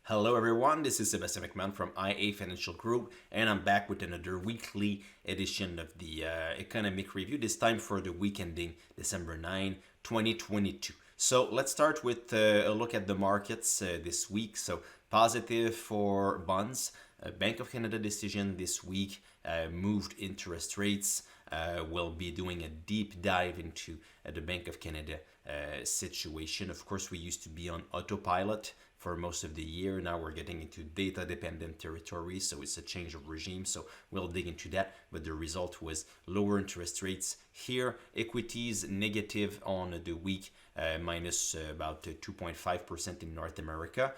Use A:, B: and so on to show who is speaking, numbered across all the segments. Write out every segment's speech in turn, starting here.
A: Hello everyone, this is Sebastian McMahon from IA Financial Group, and I'm back with another weekly edition of the economic review, this time for the week ending December 9, 2022. So let's start with a look at the markets this week. So positive for bonds. Bank of Canada decision this week moved interest rates. We'll be doing a deep dive into the Bank of Canada situation. Of course, we used to be on autopilot for most of the year. Now we're getting into data dependent territory, so it's a change of regime. So we'll dig into that. But the result was lower interest rates here. Equities negative on the week, minus about 2.5% in North America.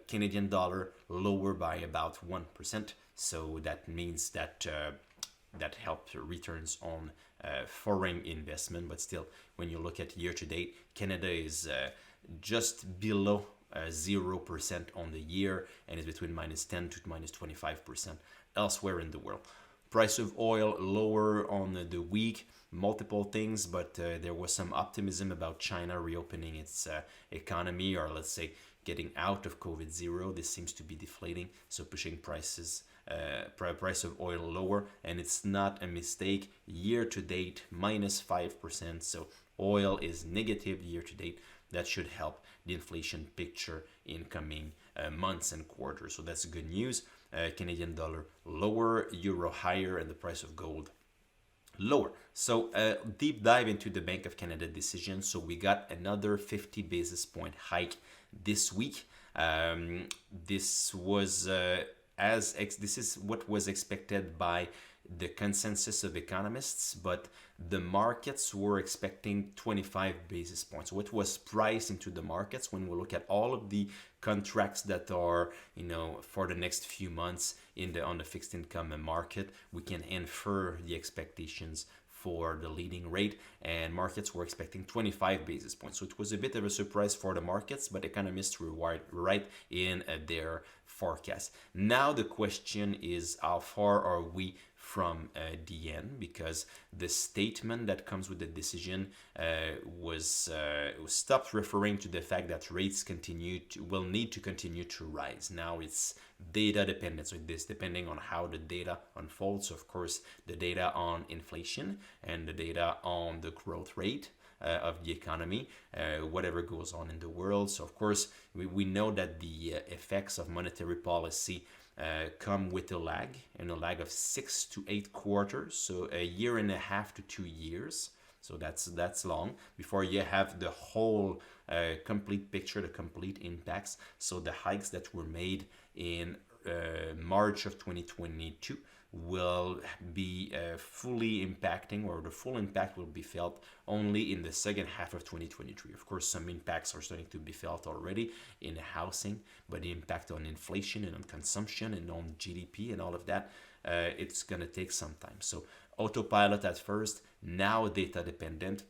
A: Canadian dollar lower by about 1%. So that means that that helped returns on foreign investment. But still, when you look at year to date, Canada is just below 0% on the year and is between minus 10 to minus 25% elsewhere in the world. Price of oil lower on the week, multiple things, but there was some optimism about China reopening its economy, or let's say getting out of COVID zero. This seems to be deflating, so pushing price of oil lower, and it's not a mistake. Year to date, minus 5%, so oil is negative year to date. That should help the inflation picture in coming months and quarters. So that's good news. Canadian dollar lower, euro higher, and the price of gold lower. So deep dive into the Bank of Canada decision. So we got another 50 basis point hike this week. This was this is what was expected by the consensus of economists, but the markets were expecting 25 basis points. What was priced into the markets when we look at all of the contracts that are, for the next few months on the fixed income market, we can infer the expectations for the leading rate, and markets were expecting 25 basis points. So it was a bit of a surprise for the markets, but economists were right in their forecast. Now the question is, how far are we from the end? Because the statement that comes with the decision was stopped referring to the fact that rates will need to continue to rise. Now it's data dependent, so this depending on how the data unfolds. So of course, the data on inflation and the data on the growth rate of the economy, whatever goes on in the world. So of course, we know that the effects of monetary policy come with a lag, and a lag of 6 to 8 quarters, so a year and a half to 2 years. So that's long before you have the whole complete picture, the complete impacts. So the hikes that were made in March of 2022 will be fully impacting, or the full impact will be felt only in the second half of 2023. Of course, some impacts are starting to be felt already in housing, but the impact on inflation and on consumption and on GDP and all of that, it's going to take some time. So autopilot at first, now data dependent.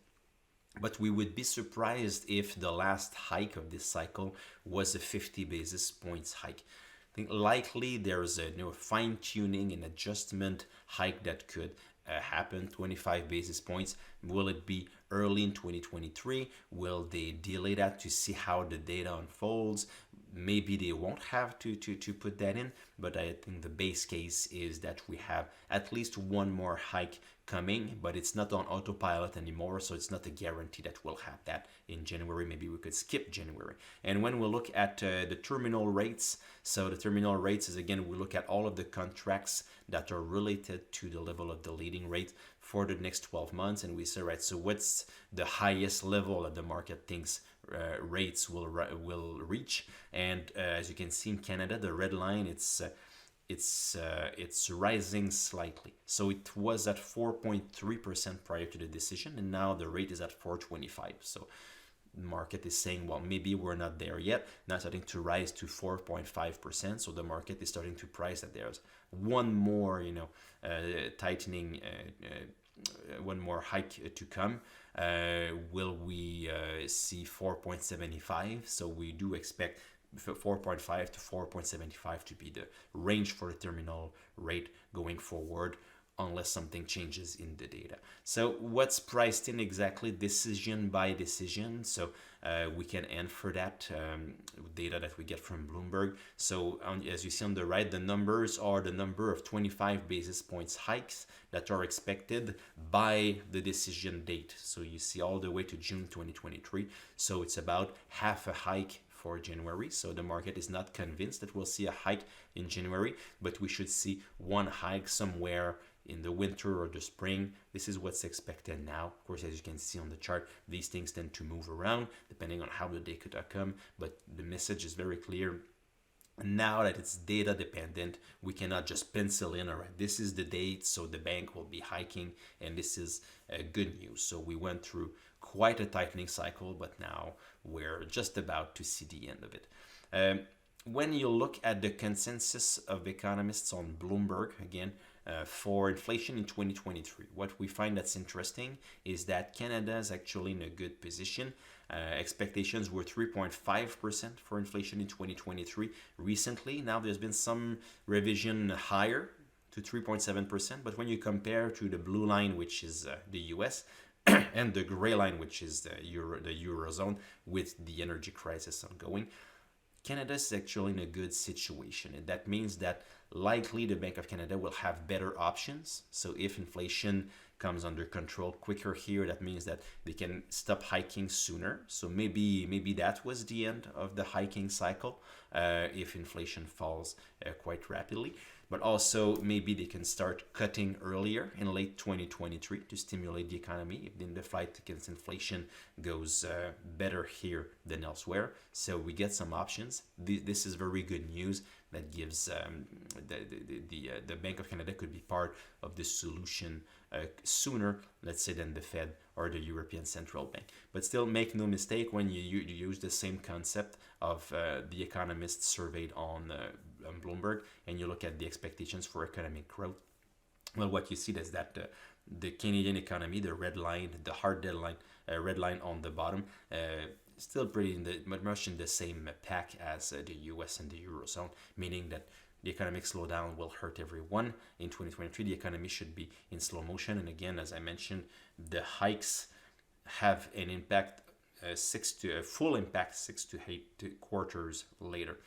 A: But we would be surprised if the last hike of this cycle was a 50 basis points hike. I think likely there's a fine-tuning and adjustment hike that could happen, 25 basis points. Will it be early in 2023? Will they delay that to see how the data unfolds? Maybe they won't have to put that in, but I think the base case is that we have at least one more hike coming, but it's not on autopilot anymore, so it's not a guarantee that we'll have that in January. Maybe we could skip January. And when we look at the terminal rates, so the terminal rates is, again, we look at all of the contracts that are related to the level of the leading rate for the next 12 months, and we say, right, so what's the highest level that the market thinks rates will reach? And as you can see in Canada, the red line, it's rising slightly. So it was at 4.3% prior to the decision, and now the rate is at 4.25. So the market is saying, well, maybe we're not there yet. Now starting to rise to 4.5%. So the market is starting to price that there's one more, tightening, one more hike to come. Will we see 4.75? So we do expect 4.5 to 4.75 to be the range for the terminal rate going forward unless something changes in the data. So what's priced in exactly? Decision by decision. So we can infer that data that we get from Bloomberg. So as you see on the right, the numbers are the number of 25 basis points hikes that are expected by the decision date. So you see all the way to June 2023. So it's about half a hike for January. So the market is not convinced that we'll see a hike in January, but we should see one hike somewhere in the winter or the spring. This is what's expected now. Of course, as you can see on the chart, these things tend to move around depending on how the day could come, but the message is very clear. Now that it's data dependent, we cannot just pencil in, all right, this is the date, so the bank will be hiking, and this is good news. So we went through quite a tightening cycle, but now we're just about to see the end of it. When you look at the consensus of economists on Bloomberg, again, for inflation in 2023, what we find that's interesting is that Canada is actually in a good position. Expectations were 3.5% for inflation in 2023 recently. Now there's been some revision higher to 3.7%, but when you compare to the blue line, which is the US, and the gray line, which is the Eurozone, with the energy crisis ongoing, Canada is actually in a good situation. And that means that likely the Bank of Canada will have better options. So if inflation comes under control quicker here, that means that they can stop hiking sooner. So maybe that was the end of the hiking cycle if inflation falls quite rapidly. But also maybe they can start cutting earlier in late 2023 to stimulate the economy if then the fight against inflation goes better here than elsewhere. So we get some options. This is very good news that gives the Bank of Canada could be part of the solution sooner, let's say, than the Fed or the European Central Bank. But still, make no mistake, when you use the same concept of the economists surveyed on Bloomberg, and you look at the expectations for economic growth, well, what you see is that the Canadian economy, the red line, the hard deadline, red line on the bottom, still pretty much in the same pack as the US and the Eurozone, meaning that the economic slowdown will hurt everyone. In 2023, the economy should be in slow motion. And again, as I mentioned, the hikes have an impact, full impact 6 to 8 quarters later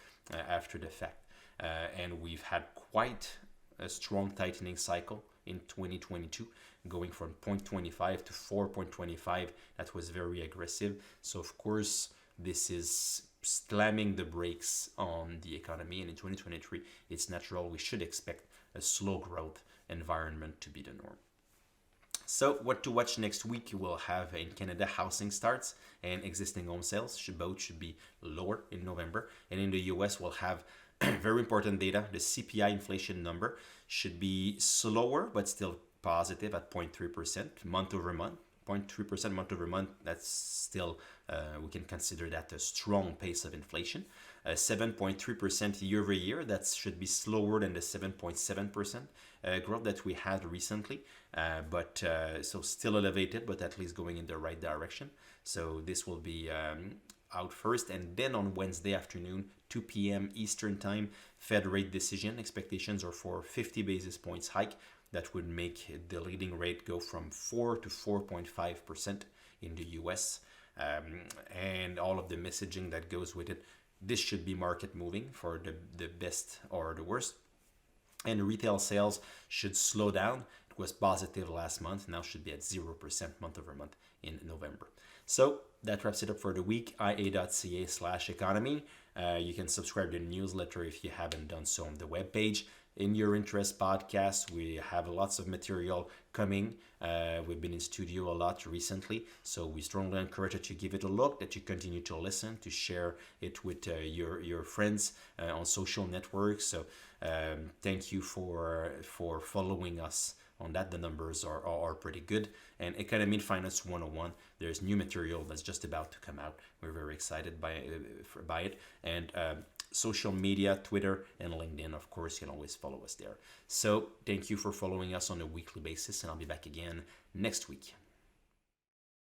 A: after the fact. And we've had quite a strong tightening cycle in 2022, going from 0.25 to 4.25. That was very aggressive. So of course, this is slamming the brakes on the economy, and in 2023 it's natural we should expect a slow growth environment to be the norm. So what to watch next week? We'll have in Canada housing starts and existing home sales. Both should be lower in November, and in the US we'll have very important data. The CPI inflation number should be slower but still positive at 0.3% month over month. 0.3% month over month, that's still, we can consider that a strong pace of inflation. 7.3% year over year, that should be slower than the 7.7% growth that we had recently, but so still elevated, but at least going in the right direction. So this will be out first, and then on Wednesday afternoon, 2 p.m. Eastern Time, Fed rate decision. Expectations are for 50 basis points hike. That would make the leading rate go from 4 to 4.5% in the US. And all of the messaging that goes with it. This should be market moving for the best or the worst. And retail sales should slow down. It was positive last month, now should be at 0% month over month in November. So that wraps it up for the week. ia.ca/economy. You can subscribe to the newsletter if you haven't done so on the webpage. In Your Interest podcast, we have lots of material coming. We've been in studio a lot recently, so we strongly encourage that you give it a look, that you continue to listen, to share it with your friends on social networks. So thank you for following us on that. The numbers are pretty good. And Economy and Finance 101, there's new material that's just about to come out. We're very excited by it. And social media, Twitter and LinkedIn, of course, you can always follow us there. So thank you for following us on a weekly basis, and I'll be back again next week.